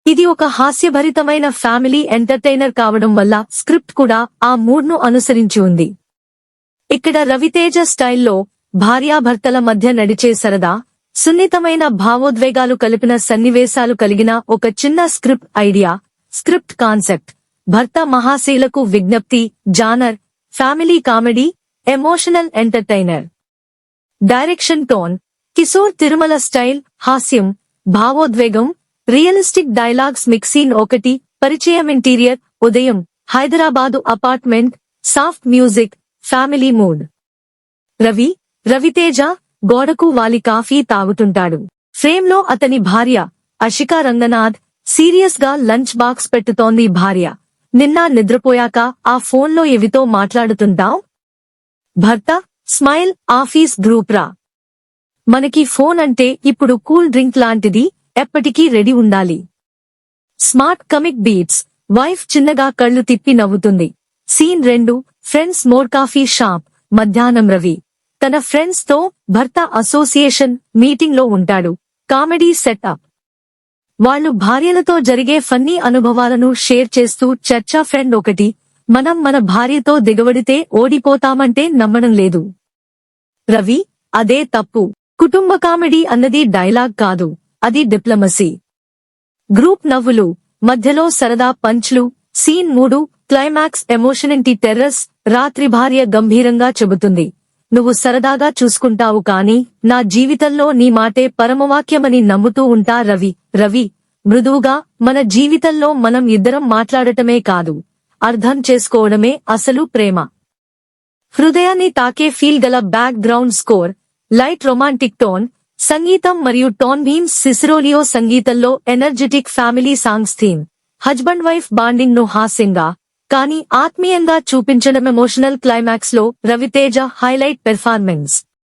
ఇది ఒక హాస్యభరితమైన family entertainer కావడం వల్ల స్క్రిప్ట్ కూడా ఆ మూడ్ను అనుసరించి ఉంది. ఇక్కడ రవితేజ స్టైల్లో భార్యాభర్తల మధ్య నడిచే సరదా, సున్నితమైన భావోద్వేగాలు కలిపిన సన్నివేశాలు కలిగిన ఒక చిన్న స్క్రిప్ట్ ఐడియా. స్క్రిప్ట్ కాన్సెప్ట్: భర్త మహాశీలకు విజ్ఞప్తి. Genre: family comedy, emotional entertainer. Direction tone: Kishore Tirumala style, హాస్యం, భావోద్వేగం, రియలిస్టిక్ డైలాగ్స్. మిక్సీన్ 1. పరిచయం: ఇంటీరియర్: ఉదయం, Hyderabad apartment, soft music, family mood. Ravi Teja గోడకు వాలి కాఫీ తాగుతుంటాడు. ఫ్రేమ్లో అతని భార్య అషికా రంగనాథ్. సీరియస్ గా లంచ్ బాక్స్ పెట్టుతోంది భార్య. నిన్న నిద్రపోయాక ఆ ఫోన్లో ఎవితో మాట్లాడుతుంటావ్? భర్త: స్మైల్, ఆఫీస్ గ్రూప్ రా. మనకి ఫోన్ అంటే ఇప్పుడు కూల్ డ్రింక్ లాంటిది, ఎప్పటికీ రెడీ ఉండాలి. Smart comic beats. వైఫ్ చిన్నగా కళ్ళు తిప్పి నవ్వుతుంది. Scene 2. Friends mode. Coffee shop. మధ్యాహ్నం రవి తన ఫ్రెండ్స్ తో భర్త అసోసియేషన్ మీటింగ్ లో ఉంటాడు. Comedy setup. వాళ్ళు భార్యలతో జరిగే ఫన్నీ అనుభవాలను షేర్ చేస్తూ చర్చా. ఫ్రెండ్ 1: మనం మన భార్యతో దిగబడితే ఓడిపోతామంటే నమ్మడం లేదు. రవి: అదే తప్పు. కుటుంబ కామెడీ అన్నది డైలాగ్ కాదు, అది డిప్లొమసీ. గ్రూప్ నవ్వులు, మధ్యలో సరదా పంచ్లు. సీన్ 3. క్లైమాక్స్. ఎమోషనంటి టెర్రస్. రాత్రి భార్య గంభీరంగా చెబుతుంది, నువ్వు సరదాగా చూసుకుంటావు కానీ నా జీవితంలో నీ మాటే పరమవాక్యమని నమ్ముతూ ఉంటా. రవి మృదువుగా, మన జీవితంలో మనం ఇద్దరం మాట్లాడటమే కాదు, అర్థం చేసుకోవడమే అసలు ప్రేమ. హృదయాన్ని తాకే ఫీల్ గల back ground score. Light romantic tone. సంగీతం మరియు టోన్ బీమ్స్. సిసిరోలియో సంగీతంలో energetic family songs. Theme: husband wife bonding ను హాస్యంగా కానీ ఆత్మీయంగా చూపించడం. ఎమోషనల్ క్లైమాక్స్ లో రవితేజ హైలైట్ పెర్ఫార్మెన్స్.